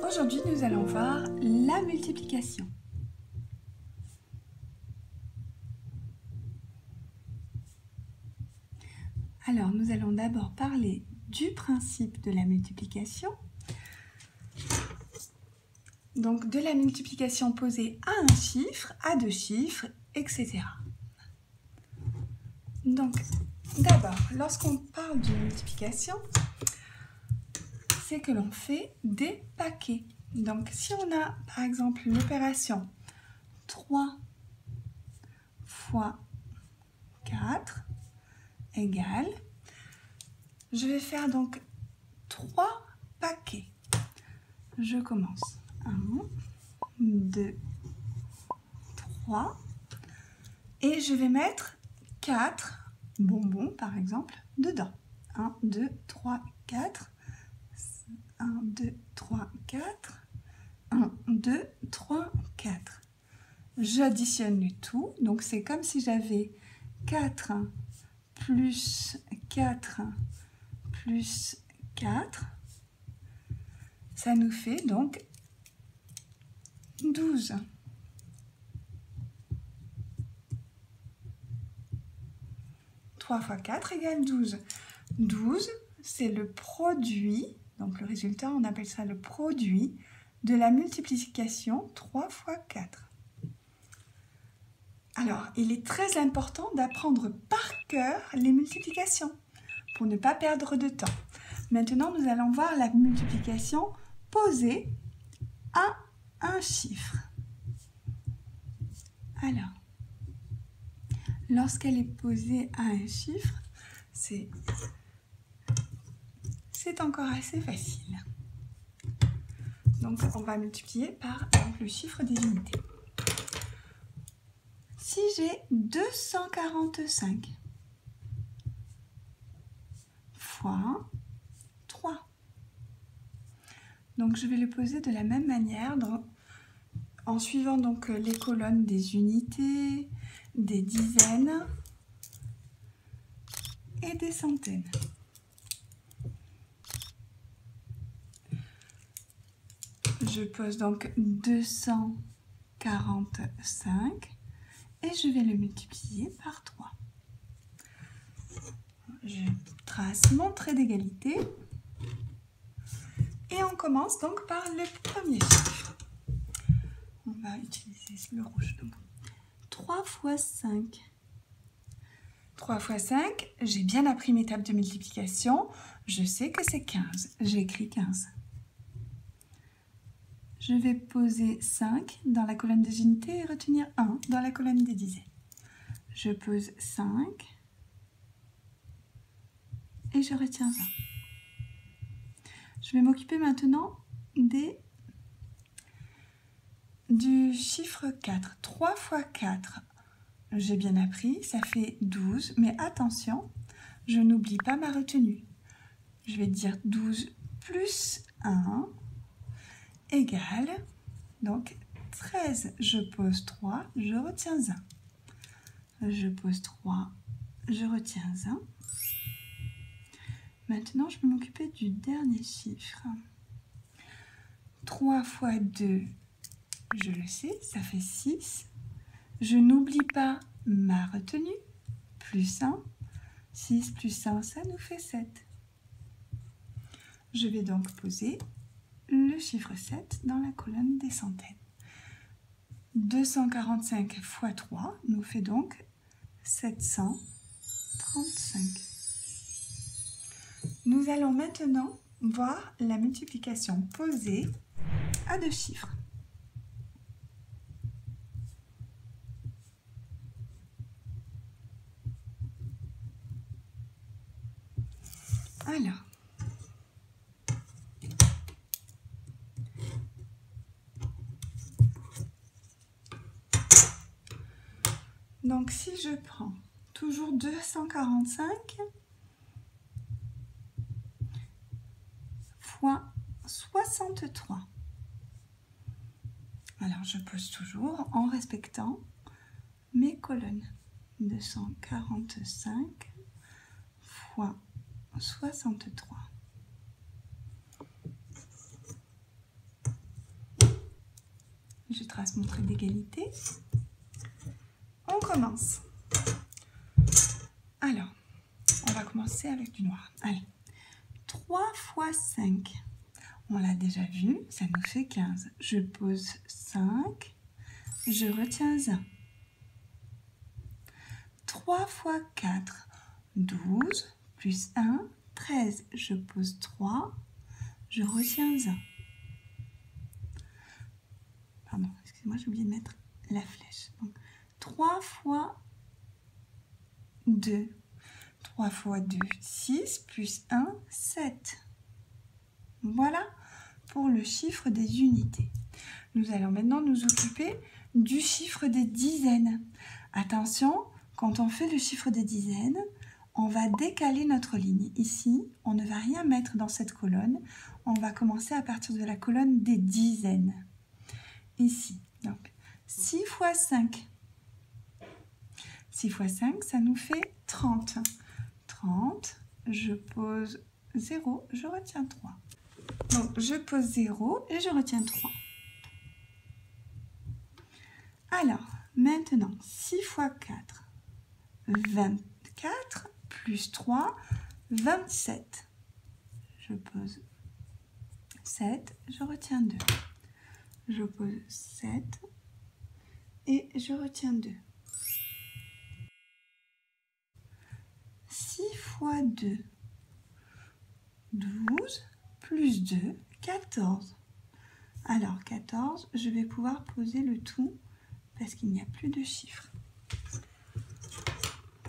Aujourd'hui, nous allons voir la multiplication. Alors, nous allons d'abord parler du principe de la multiplication. Donc, de la multiplication posée à un chiffre, à deux chiffres, etc. Donc, d'abord, lorsqu'on parle de multiplication, c'est que l'on fait des paquets. Donc, si on a, par exemple, l'opération 3 fois 4 égale, je vais faire donc 3 paquets. Je commence 1, 2, 3 et je vais mettre 4 bonbons par exemple dedans. 1, 2, 3, 4. 1, 2, 3, 4. 1, 2, 3, 4. J'additionne le tout, donc c'est comme si j'avais 4 plus 4 plus 4. Ça nous fait donc 12. Trois fois 4 égale 12. 12, c'est le produit, donc le résultat, on appelle ça le produit de la multiplication 3 fois 4. Alors, il est très important d'apprendre par cœur les multiplications pour ne pas perdre de temps. Maintenant, nous allons voir la multiplication posée à un chiffre. Alors, lorsqu'elle est posée à un chiffre, c'est encore assez facile. Donc, on va multiplier par le chiffre des unités. Si j'ai 245 fois 3, donc je vais le poser de la même manière en suivant donc les colonnes des unités, des dizaines et des centaines. Je pose donc 245 et je vais le multiplier par 3. Je trace mon trait d'égalité et on commence donc par le premier chiffre. On va utiliser le rouge. Donc 3 fois 5. 3 fois 5, j'ai bien appris mes tables de multiplication. Je sais que c'est 15. J'écris 15. Je vais poser 5 dans la colonne des unités et retenir 1 dans la colonne des dizaines. Je pose 5 et je retiens 20. Je vais m'occuper maintenant du chiffre 4. 3 fois 4, j'ai bien appris, ça fait 12, mais attention, je n'oublie pas ma retenue. Je vais dire 12 plus 1 égale, donc 13, je pose 3, je retiens 1. Je pose 3, je retiens 1. Maintenant, je vais m'occuper du dernier chiffre. 3 fois 2, je le sais, ça fait 6. Je n'oublie pas ma retenue, plus 1. 6 plus 1, ça nous fait 7. Je vais donc poser le chiffre 7 dans la colonne des centaines. 245 fois 3 nous fait donc 735. Nous allons maintenant voir la multiplication posée à deux chiffres. Alors, donc si je prends toujours 245 fois 63, alors je pose toujours en respectant mes colonnes. 245 fois 63. Je trace mon trait d'égalité. On commence. Alors, on va commencer avec du noir. Allez, 3 fois 5. On l'a déjà vu, ça nous fait 15. Je pose 5, je retiens 1. 3 fois 4, 12, plus 1, 13. Je pose 3, je retiens 1. Pardon, excusez-moi, j'ai oublié de mettre la flèche. Donc, 3 fois 2. 3 fois 2, 6, plus 1, 7. Voilà pour le chiffre des unités. Nous allons maintenant nous occuper du chiffre des dizaines. Attention, quand on fait le chiffre des dizaines, on va décaler notre ligne. Ici, on ne va rien mettre dans cette colonne. On va commencer à partir de la colonne des dizaines. Ici, donc 6 fois 5. 6 fois 5, ça nous fait 30. 30, je pose 0, je retiens 3. Donc, je pose 0 et je retiens 3. Alors, maintenant, 6 fois 4, 24, plus 3, 27. Je pose 7, je retiens 2. Je pose 7 et je retiens 2. 6 fois 2, 12, plus 2, 14. Alors, 14, je vais pouvoir poser le tout parce qu'il n'y a plus de chiffres.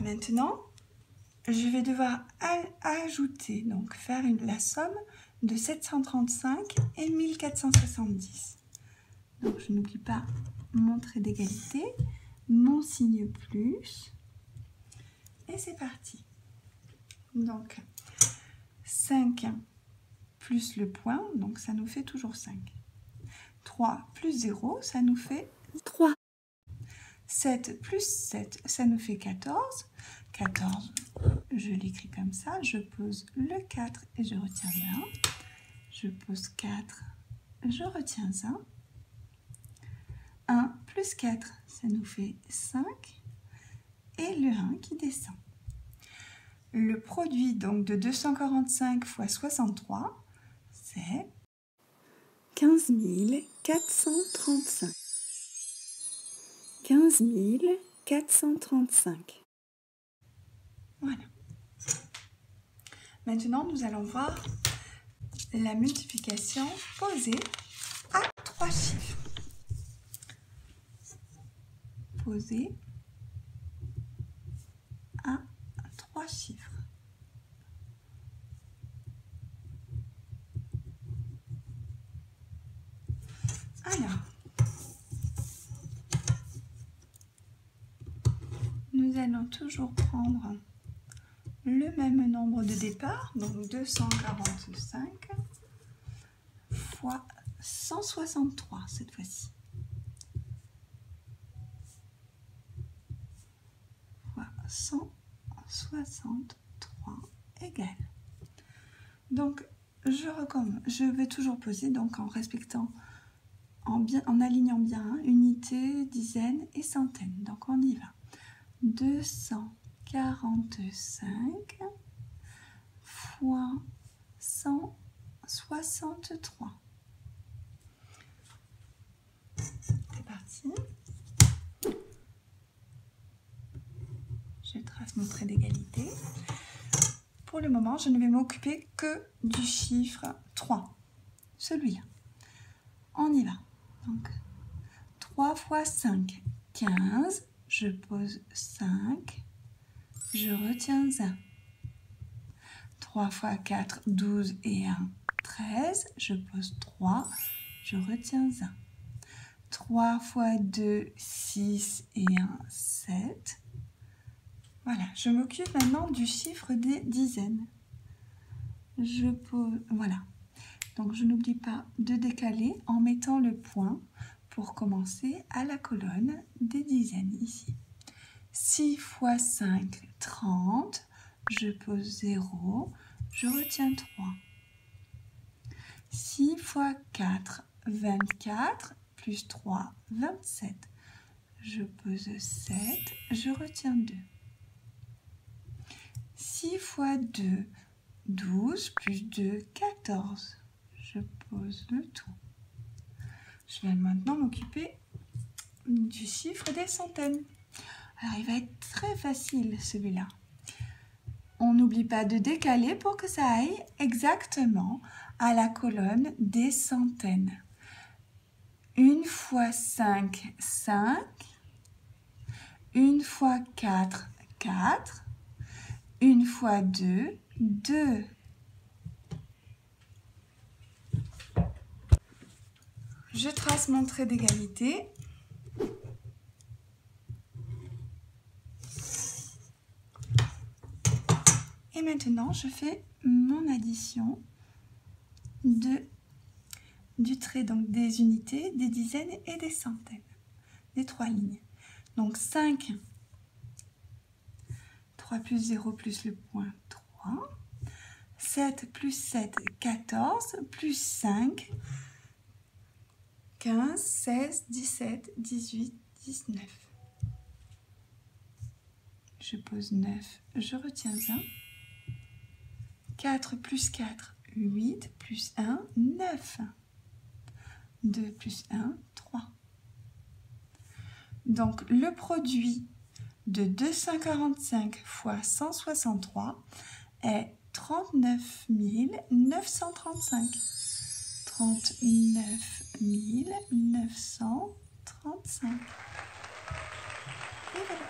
Maintenant, je vais devoir ajouter, donc faire la somme de 735 et 1470. Donc, je n'oublie pas mon trait d'égalité, mon signe plus, et c'est parti. Donc, 5 plus le point, donc ça nous fait toujours 5. 3 plus 0, ça nous fait 3. 7 plus 7, ça nous fait 14. 14, je l'écris comme ça, je pose le 4 et je retiens le 1. Je pose 4, je retiens 1. 1 plus 4, ça nous fait 5. Et le 1 qui descend. Le produit donc de 245 fois 63, c'est 15 435. 15 435. Voilà. Maintenant, nous allons voir la multiplication posée à 3 chiffres. Posée à 3 chiffres. Alors, nous allons toujours prendre le même nombre de départ, donc 245 fois 163 cette fois-ci. Fois 163 égale. Donc, je vais toujours poser donc en respectant, en alignant bien unité, dizaine et centaine. Donc, on y va. 245 fois 163. C'est parti. Je trace mon trait d'égalité. Pour le moment, je ne vais m'occuper que du chiffre 3, celui-là. On y va. Donc, 3 fois 5, 15. Je pose 5, je retiens 1. 3 fois 4, 12 et 1, 13. Je pose 3, je retiens 1. 3 fois 2, 6 et 1, 7. Voilà, je m'occupe maintenant du chiffre des dizaines. Je pose, voilà. Donc, je n'oublie pas de décaler en mettant le point pour commencer à la colonne des dizaines ici. 6 fois 5, 30. Je pose 0, je retiens 3. 6 fois 4, 24, plus 3, 27. Je pose 7, je retiens 2. 6 fois 2, 12, plus 2, 14. Je pose le tout. Je vais maintenant m'occuper du chiffre des centaines. Alors, il va être très facile, celui-là. On n'oublie pas de décaler pour que ça aille exactement à la colonne des centaines. 1 fois 5, 5. 1 fois 4, 4. 1 fois 2, 2. Je trace mon trait d'égalité. Et maintenant, je fais mon addition du trait, donc des unités, des dizaines et des centaines, des 3 lignes. Donc 5, 3 plus 0 plus le point 3, 7 plus 7, 14, plus 5, 15, 16, 17, 18, 19. Je pose 9, je retiens 1. 4 plus 4, 8, plus 1, 9. 2 plus 1, 3. Donc, le produit de 245 fois 163 est 39 935. 39 935. Et voilà.